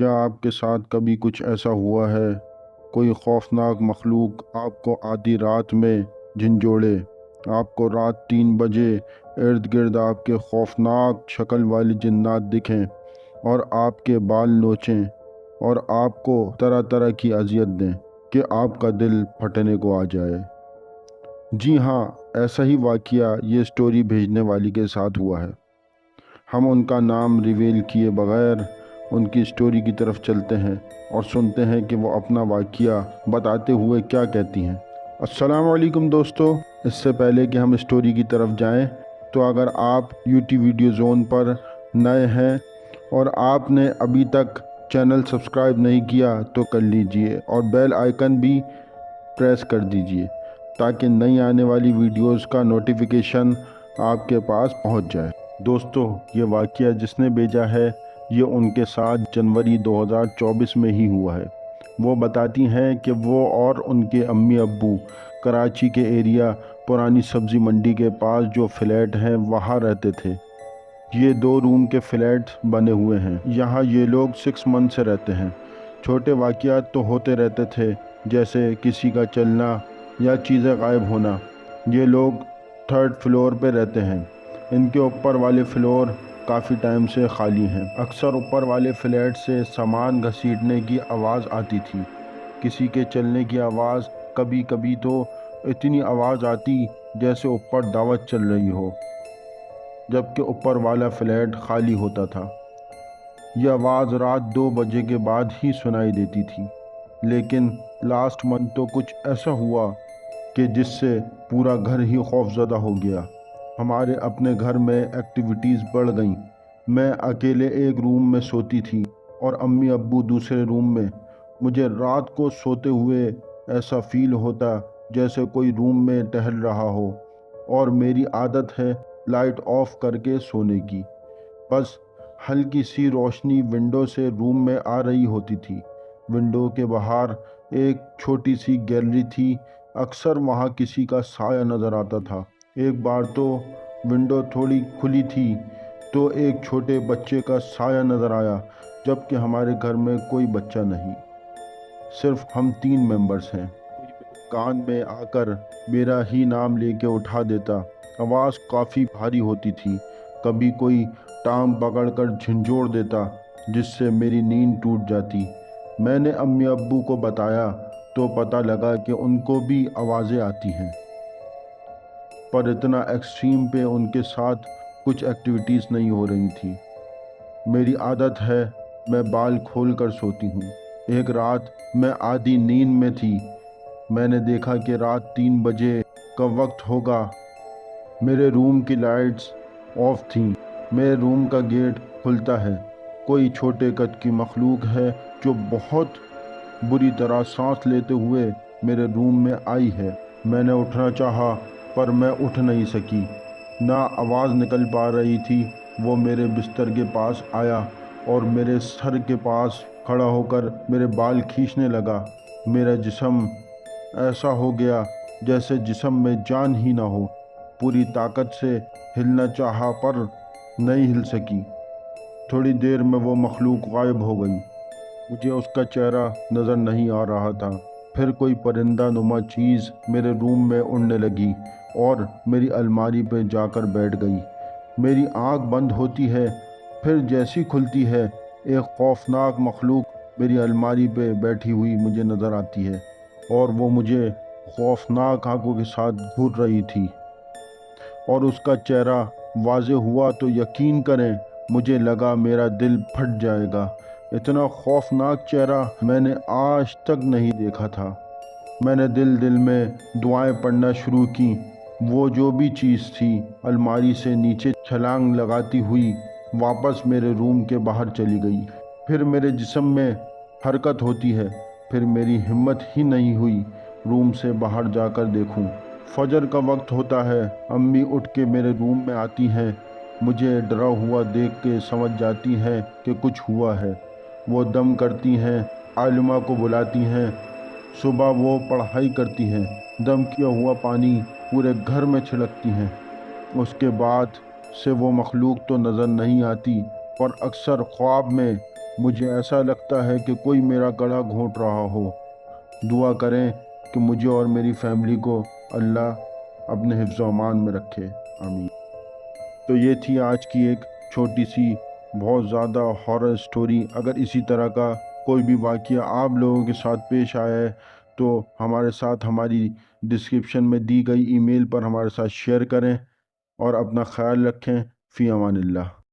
کیا آپ کے ساتھ کبھی کچھ ایسا ہوا ہے؟ کوئی خوفناک مخلوق آپ کو آدھی رات میں جھنجھوڑے، آپ کو رات 3 بجے ارد گرد آپ کے خوفناک شکل والی جنات دکھیں اور آپ کے بال نوچیں اور آپ کو طرح طرح کی اذیت دیں کہ آپ کا دل پھٹنے کو آ جائے۔ جی ہاں، ایسا ہی واقعہ یہ سٹوری بھیجنے والی کے ساتھ ہوا ہے۔ ہم ان کا نام ریویل کیے بغیر ان کی سٹوری کی طرف چلتے ہیں اور سنتے ہیں کہ وہ اپنا واقعہ بتاتے ہوئے کیا کہتی ہیں۔ السلام علیکم دوستو، اس سے پہلے کہ ہم سٹوری کی طرف جائیں تو اگر آپ یوٹیوب ویڈیو زون پر نئے ہیں اور آپ نے ابھی تک چینل سبسکرائب نہیں کیا تو کر لیجئے اور بیل آئیکن بھی پریس کر دیجئے تاکہ نئی آنے والی ویڈیوز کا نوٹیفیکیشن آپ کے پاس پہنچ جائے۔ دوستو، یہ واقعہ جس نے بھیجا ہے یہ ان کے ساتھ جنوری 2024 میں ہی ہوا ہے۔ وہ بتاتی ہیں کہ وہ اور ان کے امی ابو کراچی کے ایریا پرانی سبزی منڈی کے پاس جو فلیٹ ہیں وہاں رہتے تھے۔ یہ 2 روم کے فلیٹ بنے ہوئے ہیں۔ یہاں یہ لوگ 6 منتھ سے رہتے ہیں۔ چھوٹے واقعات تو ہوتے رہتے تھے، جیسے کسی کا چلنا یا چیزیں غائب ہونا۔ یہ لوگ 3rd فلور پہ رہتے ہیں۔ ان کے اوپر والے فلور کافی ٹائم سے خالی ہیں۔ اکثر اوپر والے فلیٹ سے سامان گھسیٹنے کی آواز آتی تھی، کسی کے چلنے کی آواز، کبھی کبھی تو اتنی آواز آتی جیسے اوپر دعوت چل رہی ہو، جبکہ اوپر والا فلیٹ خالی ہوتا تھا۔ یہ آواز رات 2 بجے کے بعد ہی سنائی دیتی تھی۔ لیکن لاسٹ منتھ تو کچھ ایسا ہوا کہ جس سے پورا گھر ہی خوفزدہ ہو گیا۔ ہمارے اپنے گھر میں ایکٹیویٹیز بڑھ گئیں۔ میں اکیلے ایک روم میں سوتی تھی اور امی ابو دوسرے روم میں۔ مجھے رات کو سوتے ہوئے ایسا فیل ہوتا جیسے کوئی روم میں ٹہل رہا ہو، اور میری عادت ہے لائٹ آف کر کے سونے کی۔ بس ہلکی سی روشنی ونڈو سے روم میں آ رہی ہوتی تھی۔ ونڈو کے باہر ایک چھوٹی سی گیلری تھی، اکثر وہاں کسی کا سایہ نظر آتا تھا۔ ایک بار تو ونڈو تھوڑی کھلی تھی تو ایک چھوٹے بچے کا سایہ نظر آیا، جبکہ ہمارے گھر میں کوئی بچہ نہیں، صرف ہم 3 ممبرز ہیں۔ کان میں آ کر میرا ہی نام لے کے اٹھا دیتا۔ آواز کافی بھاری ہوتی تھی، کبھی کوئی ٹانگ پکڑ کر جھنجھوڑ دیتا جس سے میری نیند ٹوٹ جاتی۔ میں نے امی ابو کو بتایا تو پتہ لگا کہ ان کو بھی آوازیں آتی ہیں، پر اتنا ایکسٹریم پہ ان کے ساتھ کچھ ایکٹیویٹیز نہیں ہو رہی تھی۔ میری عادت ہے میں بال کھول کر سوتی ہوں۔ ایک رات میں آدھی نیند میں تھی، میں نے دیکھا کہ رات 3 بجے کا وقت ہوگا۔ میرے روم کی لائٹس آف تھیں۔ میرے روم کا گیٹ کھلتا ہے۔ کوئی چھوٹے قد کی مخلوق ہے جو بہت بری طرح سانس لیتے ہوئے میرے روم میں آئی ہے۔ میں نے اٹھنا چاہا پر میں اٹھ نہیں سکی، نہ آواز نکل پا رہی تھی۔ وہ میرے بستر کے پاس آیا اور میرے سر کے پاس کھڑا ہو کر میرے بال کھینچنے لگا۔ میرا جسم ایسا ہو گیا جیسے جسم میں جان ہی نہ ہو۔ پوری طاقت سے ہلنا چاہا پر نہیں ہل سکی۔ تھوڑی دیر میں وہ مخلوق غائب ہو گئی۔ مجھے اس کا چہرہ نظر نہیں آ رہا تھا۔ پھر کوئی پرندہ نما چیز میرے روم میں اڑنے لگی اور میری الماری پہ جا کر بیٹھ گئی۔ میری آنکھ بند ہوتی ہے، پھر جیسی کھلتی ہے، ایک خوفناک مخلوق میری الماری پہ بیٹھی ہوئی مجھے نظر آتی ہے، اور وہ مجھے خوفناک آنکھوں کے ساتھ گھور رہی تھی، اور اس کا چہرہ واضح ہوا تو یقین کریں مجھے لگا میرا دل پھٹ جائے گا۔ اتنا خوفناک چہرہ میں نے آج تک نہیں دیکھا تھا۔ میں نے دل میں دعائیں پڑھنا شروع کی۔ وہ جو بھی چیز تھی الماری سے نیچے چھلانگ لگاتی ہوئی واپس میرے روم کے باہر چلی گئی۔ پھر میرے جسم میں حرکت ہوتی ہے، پھر میری ہمت ہی نہیں ہوئی روم سے باہر جا کر دیکھوں۔ فجر کا وقت ہوتا ہے، امی اٹھ کے میرے روم میں آتی ہیں، مجھے ڈرا ہوا دیکھ کے سمجھ جاتی ہیں کہ کچھ ہوا ہے۔ وہ دم کرتی ہیں، عالمہ کو بلاتی ہیں۔ صبح وہ پڑھائی کرتی ہیں، دم کیا ہوا پانی پورے گھر میں چھڑکتی ہیں۔ اس کے بعد سے وہ مخلوق تو نظر نہیں آتی، پر اکثر خواب میں مجھے ایسا لگتا ہے کہ کوئی میرا گلا گھونٹ رہا ہو۔ دعا کریں کہ مجھے اور میری فیملی کو اللہ اپنے حفظ و امان میں رکھے، آمین۔ تو یہ تھی آج کی ایک چھوٹی سی بہت زیادہ ہارر سٹوری۔ اگر اسی طرح کا کوئی بھی واقعہ آپ لوگوں کے ساتھ پیش آیا ہے تو ہمارے ساتھ ہماری ڈسکرپشن میں دی گئی ای میل پر ہمارے ساتھ شیئر کریں، اور اپنا خیال رکھیں۔ فی امان اللہ۔